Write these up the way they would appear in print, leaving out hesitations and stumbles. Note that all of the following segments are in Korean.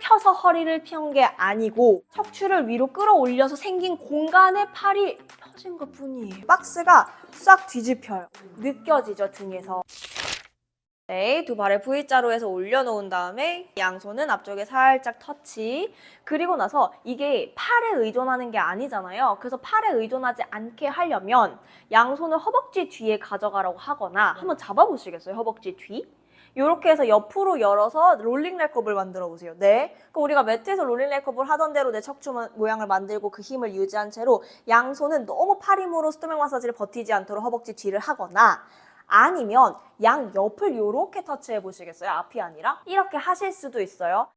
펴서 허리를 편 게 아니고 척추를 위로 끌어올려서 생긴 공간에 팔이 펴진 것 뿐이에요. 박스가 싹 뒤집혀요. 느껴지죠, 등에서. 네, 두 발을 V자로 해서 올려놓은 다음에 양손은 앞쪽에 살짝 터치. 그리고 나서 이게 팔에 의존하는 게 아니잖아요. 그래서 팔에 의존하지 않게 하려면 양손을 허벅지 뒤에 가져가라고 하거나 한번 잡아보시겠어요? 허벅지 뒤? 이렇게 해서 옆으로 열어서 롤링 랩컵을 만들어 보세요. 네. 그럼 우리가 매트에서 롤링 랩컵을 하던 대로 내 척추 모양을 만들고 그 힘을 유지한 채로 양손은 너무 팔 힘으로 스토맥 마사지를 버티지 않도록 허벅지 뒤를 하거나 아니면 양 옆을 이렇게 터치해 보시겠어요? 앞이 아니라? 이렇게 하실 수도 있어요.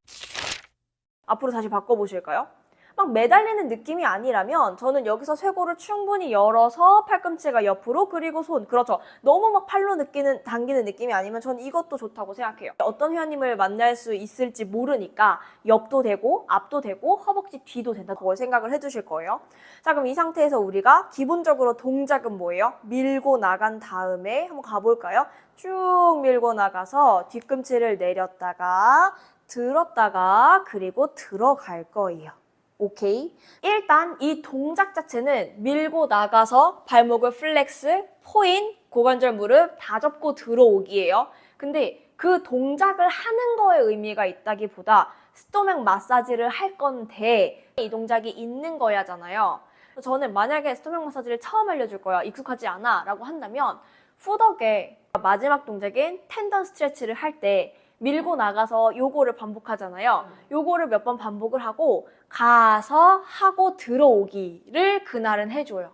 앞으로 다시 바꿔보실까요? 막 매달리는 느낌이 아니라면 저는 여기서 쇄골을 충분히 열어서 팔꿈치가 옆으로 그리고 손, 그렇죠. 너무 막 팔로 당기는 느낌이 아니면 저는 이것도 좋다고 생각해요. 어떤 회원님을 만날 수 있을지 모르니까 옆도 되고 앞도 되고 허벅지 뒤도 된다, 그걸 생각을 해주실 거예요. 자, 그럼 이 상태에서 우리가 기본적으로 동작은 뭐예요? 밀고 나간 다음에 한번 가볼까요? 쭉 밀고 나가서 뒤꿈치를 내렸다가 들었다가 그리고 들어갈 거예요. 오케이? 일단 이 동작 자체는 밀고 나가서 발목을 플렉스, 포인, 고관절 무릎 다 접고 들어오기예요. 근데 그 동작을 하는 거에 의미가 있다기보다 스토맥 마사지를 할 건데 이 동작이 있는 거야잖아요. 저는 만약에 스토맥 마사지를 처음 알려줄 거야, 익숙하지 않아 라고 한다면 푸덕의 마지막 동작인 텐던 스트레치를 할 때 밀고 나가서 요거를 반복하잖아요. 요거를 몇 번 반복을 하고 가서 하고 들어오기를 그날은 해줘요.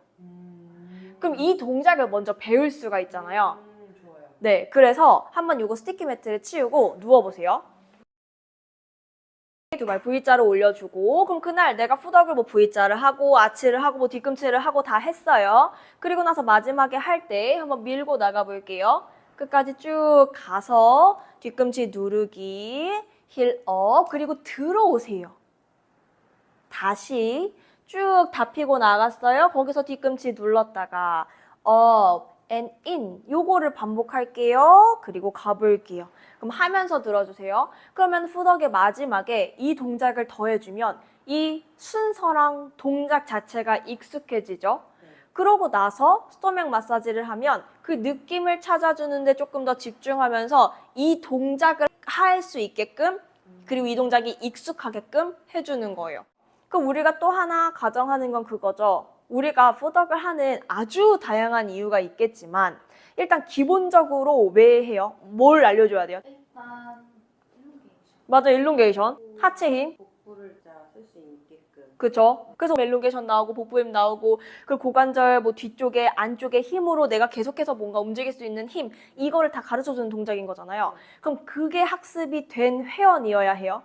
그럼 이 동작을 먼저 배울 수가 있잖아요. 좋아요. 네, 그래서 한번 요거 스티키 매트를 치우고 누워보세요. 두 발 V자로 올려주고, 그럼 그날 내가 푸덕을 뭐 V자를 하고 아치를 하고 뭐 뒤꿈치를 하고 다 했어요. 그리고 나서 마지막에 할 때 한번 밀고 나가볼게요. 끝까지 쭉 가서 뒤꿈치 누르기, 힐 업, 그리고 들어오세요. 다시 쭉 다 피고 나갔어요. 거기서 뒤꿈치 눌렀다가 업, and in 요거를 반복할게요. 그리고 가볼게요. 그럼 하면서 들어주세요. 그러면 푸덕의 마지막에 이 동작을 더해주면 이 순서랑 동작 자체가 익숙해지죠. 그러고 나서 스토맥 마사지를 하면 그 느낌을 찾아주는데 조금 더 집중하면서 이 동작을 할 수 있게끔 그리고 이 동작이 익숙하게끔 해주는 거예요. 그럼 우리가 또 하나 가정하는 건 그거죠. 우리가 푸덕을 하는 아주 다양한 이유가 있겠지만 일단 기본적으로 왜 해요? 뭘 알려줘야 돼요? 일단 일롱게이션. 맞아, 일롱게이션. 하체 힘. 복부를 쓸 수 있게끔. 그죠? 그래서 일롱게이션 나오고 복부 힘 나오고 그리고 고관절 뭐 뒤쪽에 안쪽에 힘으로 내가 계속해서 뭔가 움직일 수 있는 힘, 이거를 다 가르쳐주는 동작인 거잖아요. 그럼 그게 학습이 된 회원이어야 해요.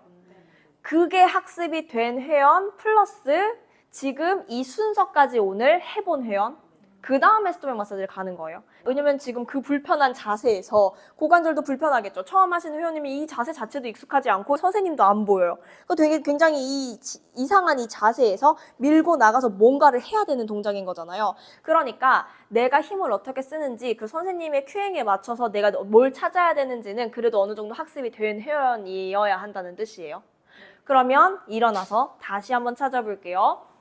그게 학습이 된 회원 플러스 지금 이 순서까지 오늘 해본 회원, 그 다음에 스토맥 마사지를 가는 거예요. 왜냐면 지금 그 불편한 자세에서 고관절도 불편하겠죠. 처음 하시는 회원님이 이 자세 자체도 익숙하지 않고 선생님도 안 보여요. 되게 굉장히 이상한 이 자세에서 밀고 나가서 뭔가를 해야 되는 동작인 거잖아요. 그러니까 내가 힘을 어떻게 쓰는지 그 선생님의 큐행에 맞춰서 내가 뭘 찾아야 되는지는 그래도 어느 정도 학습이 된 회원이어야 한다는 뜻이에요. 그러면 일어나서 다시 한번 찾아볼게요.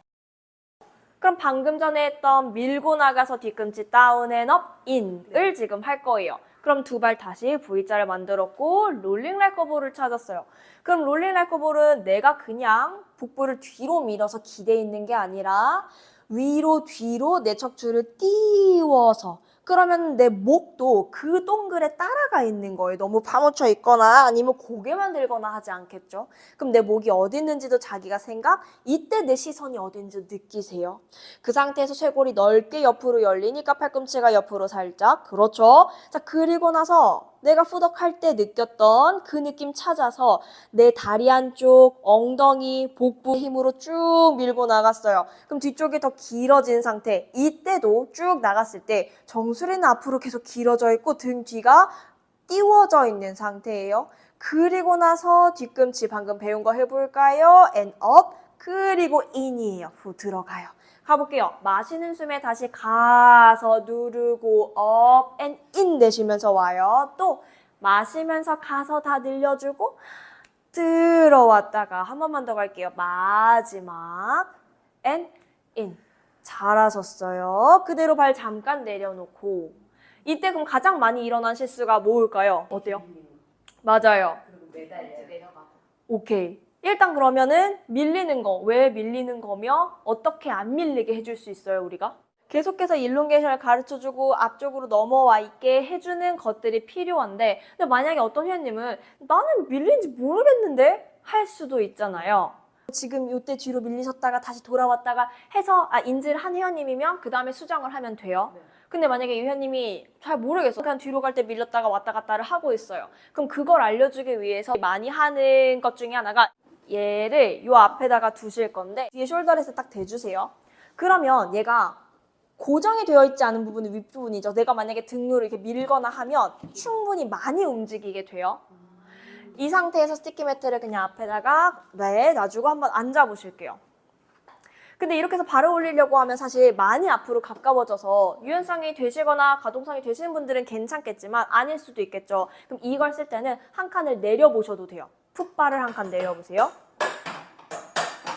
그럼 방금 전에 했던 밀고 나가서 뒤꿈치 다운 앤 업, 인을 지금 할 거예요. 그럼 두 발 다시 V자를 만들었고 롤링 랄커볼을 찾았어요. 그럼 롤링 랄커볼은 내가 그냥 복부를 뒤로 밀어서 기대 있는 게 아니라 위로 뒤로 내 척추를 띄워서, 그러면 내 목도 그 동글에 따라가 있는 거예요. 너무 파묻혀 있거나 아니면 고개만 들거나 하지 않겠죠. 그럼 내 목이 어디 있는지도 자기가 생각, 이때 내 시선이 어디 있는지 느끼세요. 그 상태에서 쇄골이 넓게 옆으로 열리니까 팔꿈치가 옆으로 살짝, 그렇죠. 자, 그리고 나서 내가 푸덕할 때 느꼈던 그 느낌 찾아서 내 다리 한쪽, 엉덩이, 복부 힘으로 쭉 밀고 나갔어요. 그럼 뒤쪽이 더 길어진 상태, 이때도 쭉 나갔을 때 정수리는 앞으로 계속 길어져 있고 등 뒤가 띄워져 있는 상태예요. 그리고 나서 뒤꿈치 방금 배운 거 해볼까요? and up, 그리고 in이에요. 후 들어가요. 가볼게요. 마시는 숨에 다시 가서 누르고 up and in 내쉬면서 와요. 또 마시면서 가서 다 늘려주고 들어왔다가 한 번만 더 갈게요. 마지막 and in. 잘하셨어요. 그대로 발 잠깐 내려놓고 이때 그럼 가장 많이 일어난 실수가 뭘까요? 어때요? 맞아요. 그리고 매달려요. 내려가고. 오케이. 일단 그러면은 밀리는 거, 왜 밀리는 거며 어떻게 안 밀리게 해줄 수 있어요, 우리가? 계속해서 일롱게이션을 가르쳐주고 앞쪽으로 넘어와 있게 해주는 것들이 필요한데 근데 만약에 어떤 회원님은 나는 밀리는지 모르겠는데 할 수도 있잖아요. 지금 이때 뒤로 밀리셨다가 다시 돌아왔다가 해서 인지를 한 회원님이면 그 다음에 수정을 하면 돼요. 네. 근데 만약에 이 회원님이 잘 모르겠어. 그냥 뒤로 갈 때 밀렸다가 왔다 갔다를 하고 있어요. 그럼 그걸 알려주기 위해서 많이 하는 것 중에 하나가 얘를 요 앞에다가 두실 건데 뒤에 숄더렛에 딱 대주세요. 그러면 얘가 고정이 되어 있지 않은 부분은 윗부분이죠. 내가 만약에 등으로 이렇게 밀거나 하면 충분히 많이 움직이게 돼요. 이 상태에서 스티키 매트를 그냥 앞에다가 놔주고 한번 앉아 보실게요. 근데 이렇게 해서 발을 올리려고 하면 사실 많이 앞으로 가까워져서 유연성이 되시거나 가동성이 되시는 분들은 괜찮겠지만 아닐 수도 있겠죠. 그럼 이걸 쓸 때는 한 칸을 내려보셔도 돼요. 풋발을 한 칸 내려보세요.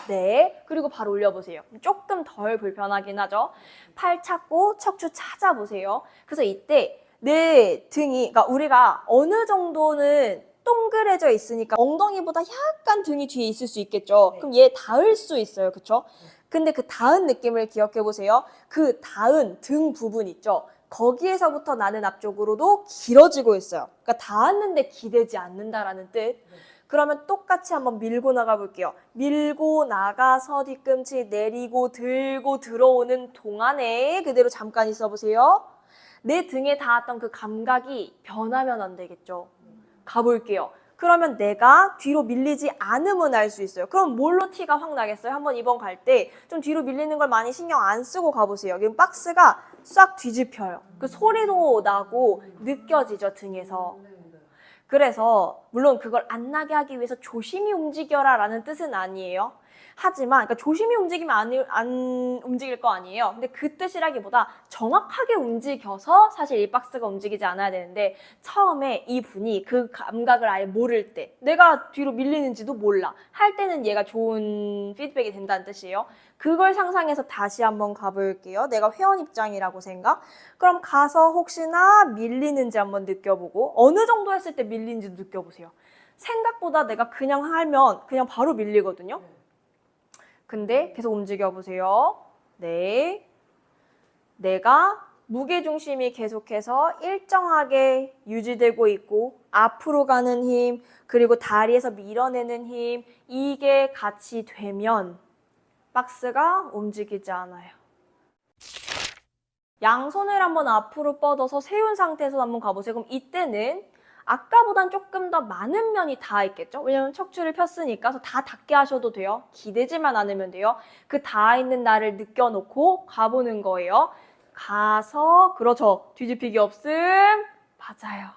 네, 그리고 발 올려보세요. 조금 덜 불편하긴 하죠. 팔 찾고 척추 찾아보세요. 그래서 이때 내 등이, 그러니까 우리가 어느 정도는 동그래져 있으니까 엉덩이보다 약간 등이 뒤에 있을 수 있겠죠. 네. 그럼 얘 닿을 수 있어요. 그쵸? 근데 그 닿은 느낌을 기억해 보세요. 그 닿은 등 부분 있죠. 거기에서부터 나는 앞쪽으로도 길어지고 있어요. 그러니까 닿았는데 기대지 않는다라는 뜻. 그러면 똑같이 한번 밀고 나가 볼게요. 밀고 나가서 뒤꿈치 내리고 들고 들어오는 동안에 그대로 잠깐 있어 보세요. 내 등에 닿았던 그 감각이 변하면 안 되겠죠. 가볼게요. 그러면 내가 뒤로 밀리지 않음은 알 수 있어요. 그럼 뭘로 티가 확 나겠어요? 한번 이번 갈 때 좀 뒤로 밀리는 걸 많이 신경 안 쓰고 가보세요. 지금 박스가 싹 뒤집혀요. 그 소리도 나고 느껴지죠, 등에서. 그래서 물론 그걸 안 나게 하기 위해서 조심히 움직여라 라는 뜻은 아니에요. 하지만 그러니까 조심히 움직이면 안 움직일 거 아니에요. 근데 그 뜻이라기보다 정확하게 움직여서 사실 이 박스가 움직이지 않아야 되는데 처음에 이 분이 그 감각을 아예 모를 때 내가 뒤로 밀리는지도 몰라. 할 때는 얘가 좋은 피드백이 된다는 뜻이에요. 그걸 상상해서 다시 한번 가볼게요. 내가 회원 입장이라고 생각. 그럼 가서 혹시나 밀리는지 한번 느껴보고 어느 정도 했을 때 밀리는지 느껴보세요. 생각보다 내가 그냥 하면 그냥 바로 밀리거든요. 근데 계속 움직여보세요. 네. 내가 무게중심이 계속해서 일정하게 유지되고 있고 앞으로 가는 힘 그리고 다리에서 밀어내는 힘 이게 같이 되면 박스가 움직이지 않아요. 양손을 한번 앞으로 뻗어서 세운 상태에서 한번 가보세요. 그럼 이때는 아까보단 조금 더 많은 면이 닿아 있겠죠? 왜냐면 척추를 폈으니까 그래서 다 닿게 하셔도 돼요. 기대지만 않으면 돼요. 그 닿아 있는 나를 느껴놓고 가보는 거예요. 가서 그렇죠. 뒤집히기 없음. 맞아요.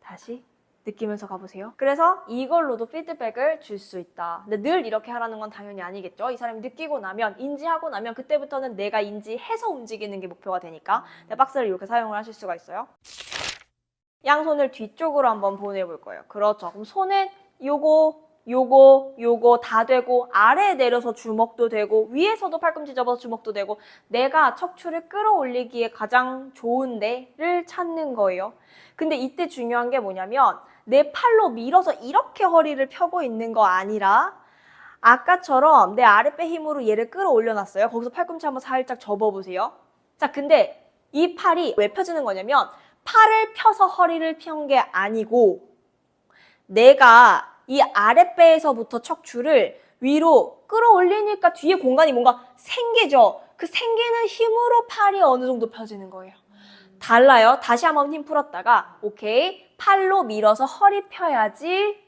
다시 느끼면서 가보세요. 그래서 이걸로도 피드백을 줄 수 있다. 근데 늘 이렇게 하라는 건 당연히 아니겠죠. 이 사람이 느끼고 나면 인지하고 나면 그때부터는 내가 인지해서 움직이는 게 목표가 되니까 박스를 이렇게 사용을 하실 수가 있어요. 양손을 뒤쪽으로 한번 보내볼 거예요. 그렇죠. 그럼 손은 요거 다 되고 아래에 내려서 주먹도 되고 위에서도 팔꿈치 접어서 주먹도 되고 내가 척추를 끌어올리기에 가장 좋은 데를 찾는 거예요. 근데 이때 중요한 게 뭐냐면 내 팔로 밀어서 이렇게 허리를 펴고 있는 거 아니라 아까처럼 내 아랫배 힘으로 얘를 끌어올려놨어요. 거기서 팔꿈치 한번 살짝 접어보세요. 자, 근데 이 팔이 왜 펴지는 거냐면 팔을 펴서 허리를 편 게 아니고 내가 이 아랫배에서부터 척추를 위로 끌어올리니까 뒤에 공간이 뭔가 생기죠. 그 생기는 힘으로 팔이 어느 정도 펴지는 거예요. 달라요. 다시 한번 힘 풀었다가 오케이. 팔로 밀어서 허리 펴야지.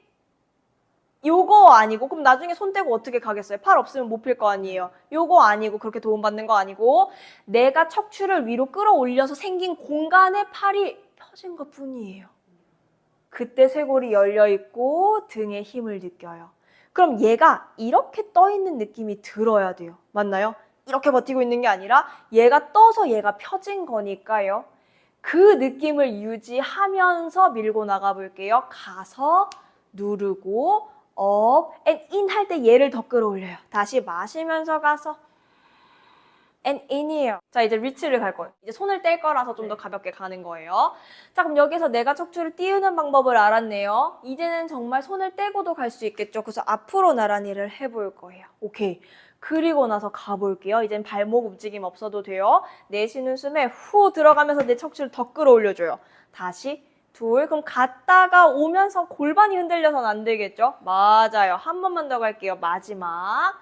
요거 아니고 그럼 나중에 손 떼고 어떻게 가겠어요? 팔 없으면 못 필 거 아니에요. 요거 아니고 그렇게 도움받는 거 아니고 내가 척추를 위로 끌어올려서 생긴 공간에 팔이 펴진 것 뿐이에요. 그때 쇄골이 열려있고 등에 힘을 느껴요. 그럼 얘가 이렇게 떠있는 느낌이 들어야 돼요. 맞나요? 이렇게 버티고 있는 게 아니라 얘가 떠서 얘가 펴진 거니까요. 그 느낌을 유지하면서 밀고 나가 볼게요. 가서 누르고 up and in 할 때 얘를 더 끌어올려요. 다시 마시면서 가서 and in이에요. 자, 이제 reach를 갈 거예요. 이제 손을 뗄 거라서 좀 더 가볍게 가는 거예요. 자, 그럼 여기서 내가 척추를 띄우는 방법을 알았네요. 이제는 정말 손을 떼고도 갈 수 있겠죠. 그래서 앞으로 나란히를 해볼 거예요. 오케이. 그리고 나서 가볼게요. 이젠 발목 움직임 없어도 돼요. 내쉬는 숨에 후 들어가면서 내 척추를 더 끌어올려줘요. 다시 둘. 그럼 갔다가 오면서 골반이 흔들려서는 안 되겠죠? 맞아요. 한 번만 더 갈게요. 마지막.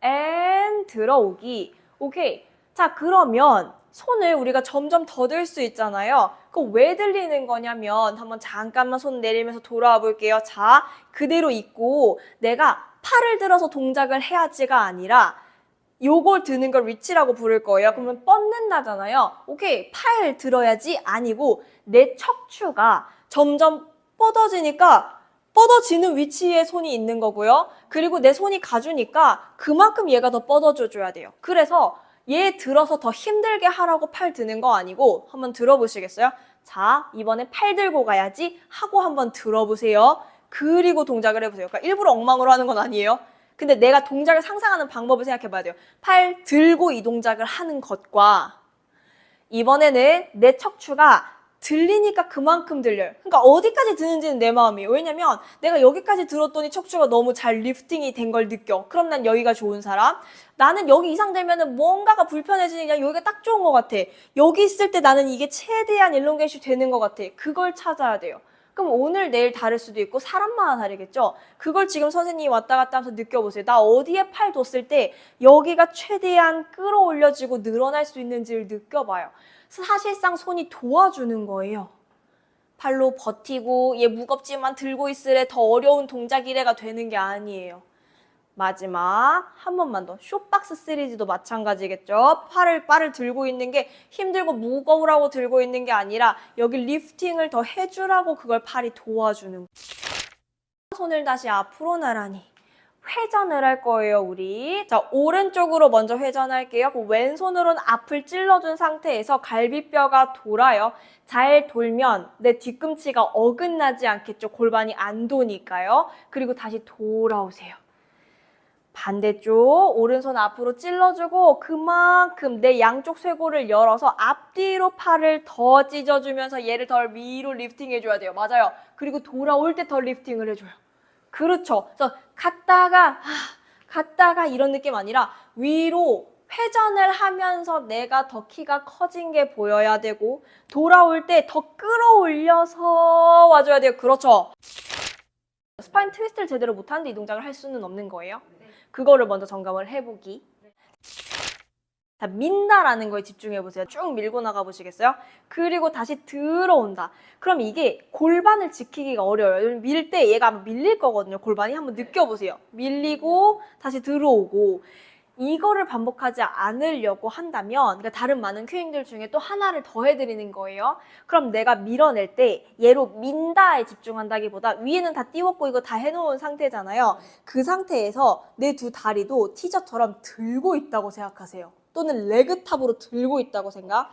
and 들어오기. 오케이. 자, 그러면 손을 우리가 점점 더 들 수 있잖아요. 그거 왜 들리는 거냐면 한번 잠깐만 손 내리면서 돌아와 볼게요. 자, 그대로 있고 내가 팔을 들어서 동작을 해야지가 아니라 요걸 드는 걸 리치라고 부를 거예요. 그러면 뻗는다잖아요. 오케이. 팔 들어야지 아니고 내 척추가 점점 뻗어지니까 뻗어지는 위치에 손이 있는 거고요. 그리고 내 손이 가주니까 그만큼 얘가 더 뻗어줘야 돼요. 그래서 얘 들어서 더 힘들게 하라고 팔 드는 거 아니고 한번 들어보시겠어요? 자, 이번에 팔 들고 가야지 하고 한번 들어보세요. 그리고 동작을 해보세요. 그러니까 일부러 엉망으로 하는 건 아니에요. 근데 내가 동작을 상상하는 방법을 생각해 봐야 돼요. 팔 들고 이 동작을 하는 것과 이번에는 내 척추가 들리니까 그만큼 들려요. 그러니까 어디까지 드는지는 내 마음이에요. 왜냐면 내가 여기까지 들었더니 척추가 너무 잘 리프팅이 된 걸 느껴. 그럼 난 여기가 좋은 사람. 나는 여기 이상 되면은 뭔가가 불편해지니까 여기가 딱 좋은 것 같아. 여기 있을 때 나는 이게 최대한 일롱게이션 되는 것 같아. 그걸 찾아야 돼요. 그럼 오늘 내일 다를 수도 있고 사람마다 다르겠죠. 그걸 지금 선생님이 왔다 갔다 하면서 느껴보세요. 나 어디에 팔 뒀을 때 여기가 최대한 끌어올려지고 늘어날 수 있는지를 느껴봐요. 사실상 손이 도와주는 거예요. 팔로 버티고 얘 무겁지만 들고 있으래 더 어려운 동작이래가 되는 게 아니에요. 마지막 한 번만 더. 쇼박스 시리즈도 마찬가지겠죠. 팔을 들고 있는 게 힘들고 무거우라고 들고 있는 게 아니라 여기 리프팅을 더 해주라고 그걸 팔이 도와주는 거예요. 손을 다시 앞으로 나란히 회전을 할 거예요, 우리. 자, 오른쪽으로 먼저 회전할게요. 왼손으로는 앞을 찔러준 상태에서 갈비뼈가 돌아요. 잘 돌면 내 뒤꿈치가 어긋나지 않겠죠. 골반이 안 도니까요. 그리고 다시 돌아오세요. 반대쪽 오른손 앞으로 찔러주고 그만큼 내 양쪽 쇄골을 열어서 앞뒤로 팔을 더 찢어주면서 얘를 더 위로 리프팅해줘야 돼요. 맞아요. 그리고 돌아올 때 더 리프팅을 해줘요. 그렇죠. 그래서 갔다가 이런 느낌 아니라 위로 회전을 하면서 내가 더 키가 커진 게 보여야 되고 돌아올 때 더 끌어올려서 와줘야 돼요. 그렇죠. 스파인 트위스트를 제대로 못하는데 이 동작을 할 수는 없는 거예요. 그거를 먼저 점검을 해보기. 자, 민다라는 거에 집중해보세요. 쭉 밀고 나가보시겠어요? 그리고 다시 들어온다. 그럼 이게 골반을 지키기가 어려워요. 밀 때 얘가 밀릴 거거든요. 골반이 한번 느껴보세요. 밀리고 다시 들어오고. 이거를 반복하지 않으려고 한다면 그러니까 다른 많은 큐잉들 중에 또 하나를 더 해드리는 거예요. 그럼 내가 밀어낼 때 얘로 민다에 집중한다기보다 위에는 다 띄웠고 이거 다 해놓은 상태잖아요. 그 상태에서 내 두 다리도 티저처럼 들고 있다고 생각하세요. 또는 레그탑으로 들고 있다고 생각.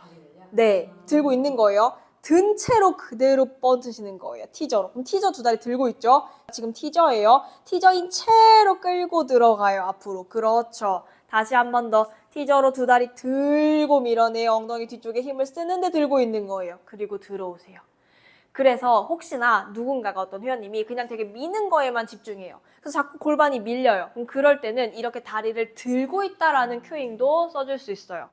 네, 들고 있는 거예요. 든 채로 그대로 뻗으시는 거예요. 티저로. 그럼 티저 두 다리 들고 있죠? 지금 티저예요. 티저인 채로 끌고 들어가요. 앞으로. 그렇죠. 다시 한 번 더 티저로 두 다리 들고 밀어내요. 엉덩이 뒤쪽에 힘을 쓰는데 들고 있는 거예요. 그리고 들어오세요. 그래서 혹시나 누군가가 어떤 회원님이 그냥 되게 미는 거에만 집중해요. 그래서 자꾸 골반이 밀려요. 그럼 그럴 때는 이렇게 다리를 들고 있다라는 큐잉도 써줄 수 있어요.